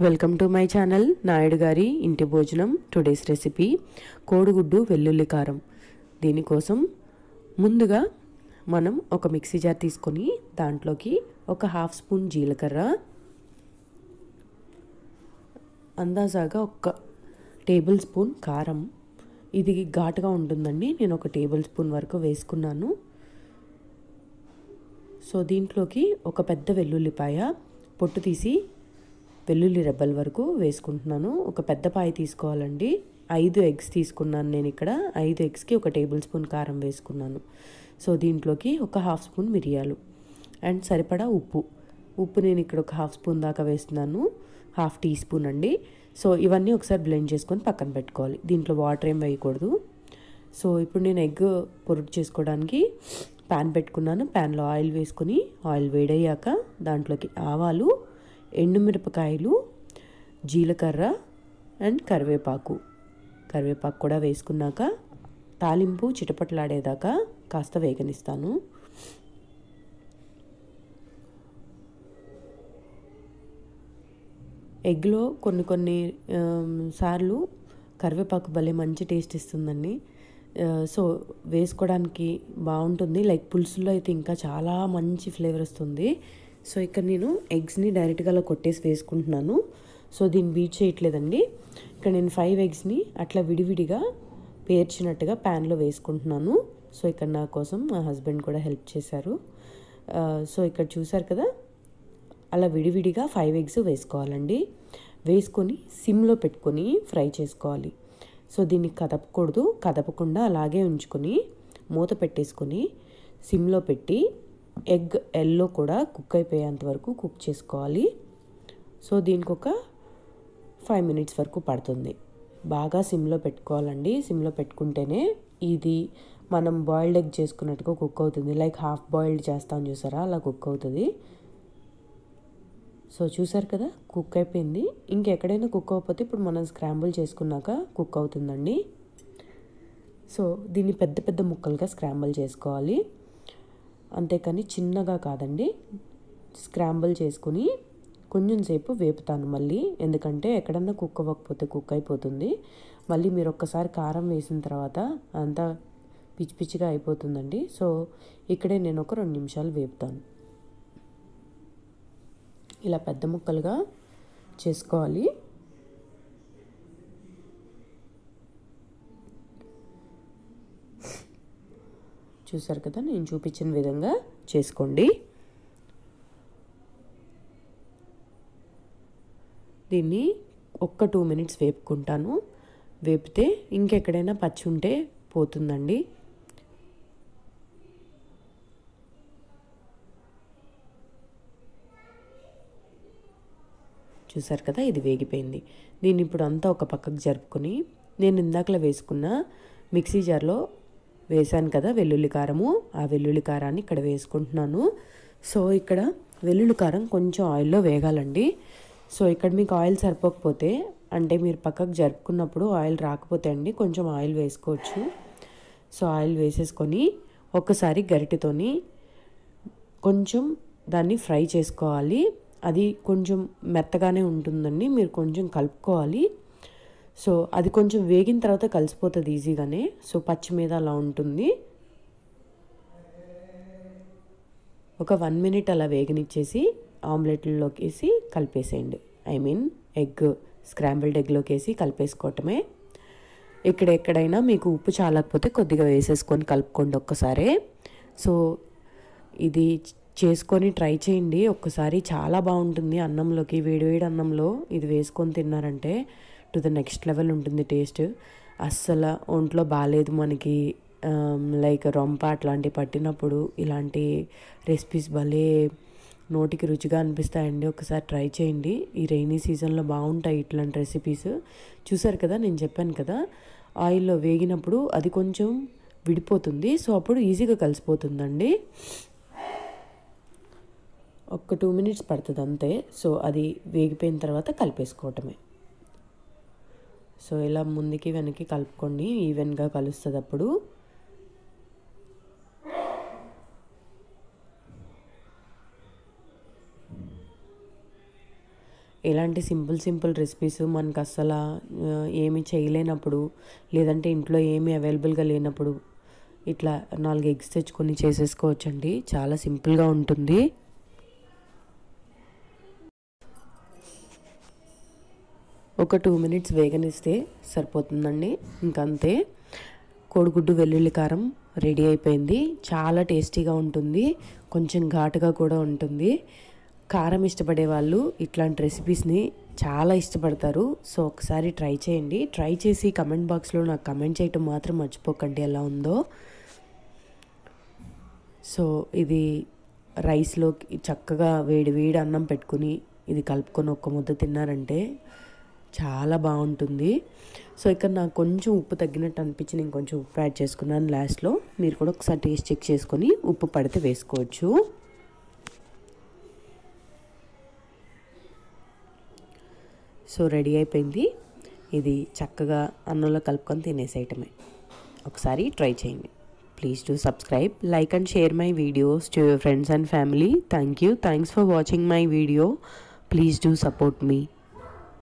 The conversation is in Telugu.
Welcome to my channel Naidu గారి ఇంటి భోజనం. టుడేస్ రెసిపీ కోడిగుడ్డు వెల్లుల్లి కారం. దీనికోసం ముందుగా మనం ఒక మిక్సీ జార్ తీసుకొని దాంట్లోకి ఒక హాఫ్ స్పూన్ జీలకర్ర, అందాజాగా ఒక టేబుల్ స్పూన్ కారం, ఇది ఘాటుగా ఉంటుందండి, నేను ఒక టేబుల్ స్పూన్ వరకు వేసుకున్నాను. సో దీంట్లోకి ఒక పెద్ద వెల్లుల్లిపాయ పొట్టు తీసి వెల్లుల్లి రెబ్బల వరకు వేసుకుంటున్నాను. ఒక పెద్ద పాయ తీసుకోవాలండి. 5 ఎగ్స్ తీసుకున్నాను నేను ఇక్కడ. 5 ఎగ్స్కి ఒక టేబుల్ స్పూన్ కారం వేసుకున్నాను. సో దీంట్లోకి ఒక హాఫ్ స్పూన్ మిరియాలు అండ్ సరిపడా ఉప్పు నేను ఇక్కడ ఒక హాఫ్ స్పూన్ దాకా వేస్తున్నాను, హాఫ్ టీ స్పూన్ అండి. సో ఇవన్నీ ఒకసారి బ్లెండ్ చేసుకొని పక్కన పెట్టుకోవాలి. దీంట్లో వాటర్ ఏం వేయకూడదు. సో ఇప్పుడు నేను ఎగ్ పొరుగు చేసుకోవడానికి ప్యాన్ పెట్టుకున్నాను. ప్యాన్లో ఆయిల్ వేసుకొని ఆయిల్ వేడయ్యాక దాంట్లోకి ఆవాలు, ఎండుమిరపకాయలు, జీలకర్ర అండ్ కరివేపాకు కూడా వేసుకున్నాక తాలింపు చిటపటలాడేదాకా కాస్త వేగనిస్తాను. ఎగ్లో కొన్ని సార్లు కరివేపాకు భలే మంచి టేస్ట్ ఇస్తుందండి. సో వేసుకోవడానికి బాగుంటుంది. లైక్ పులుసులో అయితే ఇంకా చాలా మంచి ఫ్లేవర్ వస్తుంది. సో ఇక్కడ నేను ఎగ్స్ని డైరెక్ట్గా అలా కొట్టేసి వేసుకుంటున్నాను. సో దీన్ని బీట్ చేయట్లేదండి. ఇక్కడ నేను 5 ఎగ్స్ని అట్లా విడివిడిగా పేర్చినట్టుగా ప్యాన్లో వేసుకుంటున్నాను. సో ఇక్కడ నా కోసం మా హస్బెండ్ కూడా హెల్ప్ చేశారు. సో ఇక్కడ చూసారు కదా, అలా విడివిడిగా 5 ఎగ్స్ వేసుకోవాలండి. వేసుకొని సిమ్లో పెట్టుకొని ఫ్రై చేసుకోవాలి. సో దీన్ని కదపకుండా అలాగే ఉంచుకొని మూత పెట్టేసుకొని సిమ్లో పెట్టి ఎగ్ ఎల్లో కూడా కుక్ అయిపోయేంత వరకు కుక్ చేసుకోవాలి. సో దీనికి ఒక 5 మినిట్స్ వరకు పడుతుంది. బాగా సిమ్లో పెట్టుకోవాలండి. సిమ్లో పెట్టుకుంటేనే ఇది మనం బాయిల్డ్ ఎగ్ చేసుకున్నట్టుగా కుక్ అవుతుంది. లైక్ హాఫ్ బాయిల్డ్ చేస్తాం చూసారా, అలా కుక్ అవుతుంది. సో చూసారు కదా, కుక్ అయిపోయింది. ఇంకెక్కడైనా కుక్ అవ్వకపోతే ఇప్పుడు మనం స్క్రాంబుల్ చేసుకున్నాక కుక్ అవుతుందండి. సో దీన్ని పెద్ద పెద్ద ముక్కలుగా స్క్రాంబుల్ చేసుకోవాలి, అంతేకాని చిన్నగా కాదండి. స్క్రాంబుల్ చేసుకుని కొంచెం సేపు వేపుతాను మళ్ళీ, ఎందుకంటే ఎక్కడన్నా కుక్ అవ్వకపోతే కుక్ అయిపోతుంది. మళ్ళీ మీరు ఒక్కసారి కారం వేసిన తర్వాత అంతా పిచ్చి పిచ్చిగా అయిపోతుందండి. సో ఇక్కడే నేను ఒక 2 నిమిషాలు వేపుతాను. ఇలా పెద్ద ముక్కలుగా చేసుకోవాలి. చూసారు కదా, నేను చూపించిన విధంగా చేసుకోండి. దీన్ని ఒక్క 2 మినిట్స్ వేపుకుంటాను. వేపితే ఇంకెక్కడైనా పచ్చి ఉంటే పోతుందండి. చూసారు కదా, ఇది వేగిపోయింది. దీన్ని ఇప్పుడు అంతా ఒక పక్కకు జరుపుకొని నేను ఇందాకలా వేసుకున్న మిక్సీ జార్లో వేసాను కదా వెల్లుల్లి కారము, ఆ వెల్లుల్లి కారాన్ని ఇక్కడ వేసుకుంటున్నాను. సో ఇక్కడ వెల్లుల్లి కారం కొంచెం ఆయిల్లో వేగాలండి. సో ఇక్కడ మీకు ఆయిల్ సరిపోకపోతే, అంటే మీరు పక్కకు జరుపుకున్నప్పుడు ఆయిల్ రాకపోతే అండి కొంచెం ఆయిల్ వేసుకోవచ్చు. సో ఆయిల్ వేసేసుకొని ఒక్కసారి గరిటెతోని కొంచెం దాన్ని ఫ్రై చేసుకోవాలి. అది కొంచెం మెత్తగానే ఉంటుందండి, మీరు కొంచెం కలుపుకోవాలి. సో అది కొంచెం వేగిన తర్వాత కలిసిపోతుంది ఈజీగానే. సో పచ్చి మీద అలా ఉంటుంది. ఒక 1 మినిట్ అలా వేగనిచ్చేసి ఆమ్లెట్లోకి వేసి కలిపేసేయండి. స్క్రాంబుల్డ్ ఎగ్లోకి వేసి కలిపేసుకోవటమే. ఎక్కడైనా మీకు ఉప్పు చాలకపోతే కొద్దిగా వేసేసుకొని కలుపుకోండి ఒక్కసారి. సో ఇది చేసుకొని ట్రై చేయండి ఒక్కసారి, చాలా బాగుంటుంది. అన్నంలోకి, వేడివేడి అన్నంలో ఇది వేసుకొని తిన్నారంటే టు ద నెక్స్ట్ లెవెల్ ఉంటుంది టేస్ట్. అస్సలు ఒంట్లో బాగాలేదు మనకి, లైక్ రొంప అట్లాంటివి పట్టినప్పుడు ఇలాంటి రెసిపీస్ భలే నోటికి రుచిగా అనిపిస్తాయండి. ఒకసారి ట్రై చేయండి. ఈ రైనీ సీజన్లో బాగుంటాయి ఇట్లాంటి రెసిపీస్. చూసారు కదా, నేను చెప్పాను కదా, ఆయిల్లో వేగినప్పుడు అది కొంచెం విడిపోతుంది. సో అప్పుడు ఈజీగా కలిసిపోతుందండి. ఒక 2 మినిట్స్ పడుతుంది అంతే. సో అది వేగిపోయిన తర్వాత కలిపేసుకోవటమే. సో ఇలా ముందుకి వెనక్కి కలుపుకోండి, ఈవెన్గా కలుస్తుంది అప్పుడు. ఇలాంటి సింపుల్ రెసిపీస్ మనకు అస్సలు ఏమి చేయలేనప్పుడు, లేదంటే ఇంట్లో ఏమీ అవైలబుల్గా లేనప్పుడు ఇట్లా 4 ఎగ్స్ తెచ్చుకొని చేసేసుకోవచ్చండి. చాలా సింపుల్గా ఉంటుంది. ఒక 2 మినిట్స్ వేగనిస్తే సరిపోతుందండి. ఇంకంతే, కోడిగుడ్డు వెల్లుల్లి కారం రెడీ అయిపోయింది. చాలా టేస్టీగా ఉంటుంది, కొంచెం ఘాటుగా కూడా ఉంటుంది. కారం ఇష్టపడే వాళ్ళు ఇట్లాంటి రెసిపీస్ని చాలా ఇష్టపడతారు. సో ఒకసారి ట్రై చేయండి. ట్రై చేసి కమెంట్ బాక్స్లో నాకు కమెంట్ చేయటం మాత్రం మర్చిపోకండి ఎలా ఉందో. సో ఇది రైస్లోకి చక్కగా వేడి వేడి అన్నం పెట్టుకుని ఇది కలుపుకొని ఒక్క ముద్ద తిన్నారంటే చాలా బాగుంటుంది. సో ఇక్కడ నాకు కొంచెం ఉప్పు తగ్గినట్టు అనిపించి నేను కొంచెం ఉప్పు యాడ్ చేసుకున్నాను లాస్ట్లో. మీరు కూడా ఒకసారి టేస్ట్ చెక్ చేసుకొని ఉప్పు పడితే వేసుకోవచ్చు. సో రెడీ అయిపోయింది. ఇది చక్కగా అన్నంలో కలుపుకొని తినేసేయటమే. ఒకసారి ట్రై చేయండి. Please do subscribe, like and share my videos to your friends and family. Thank you. Thanks for watching my video. Please do support me.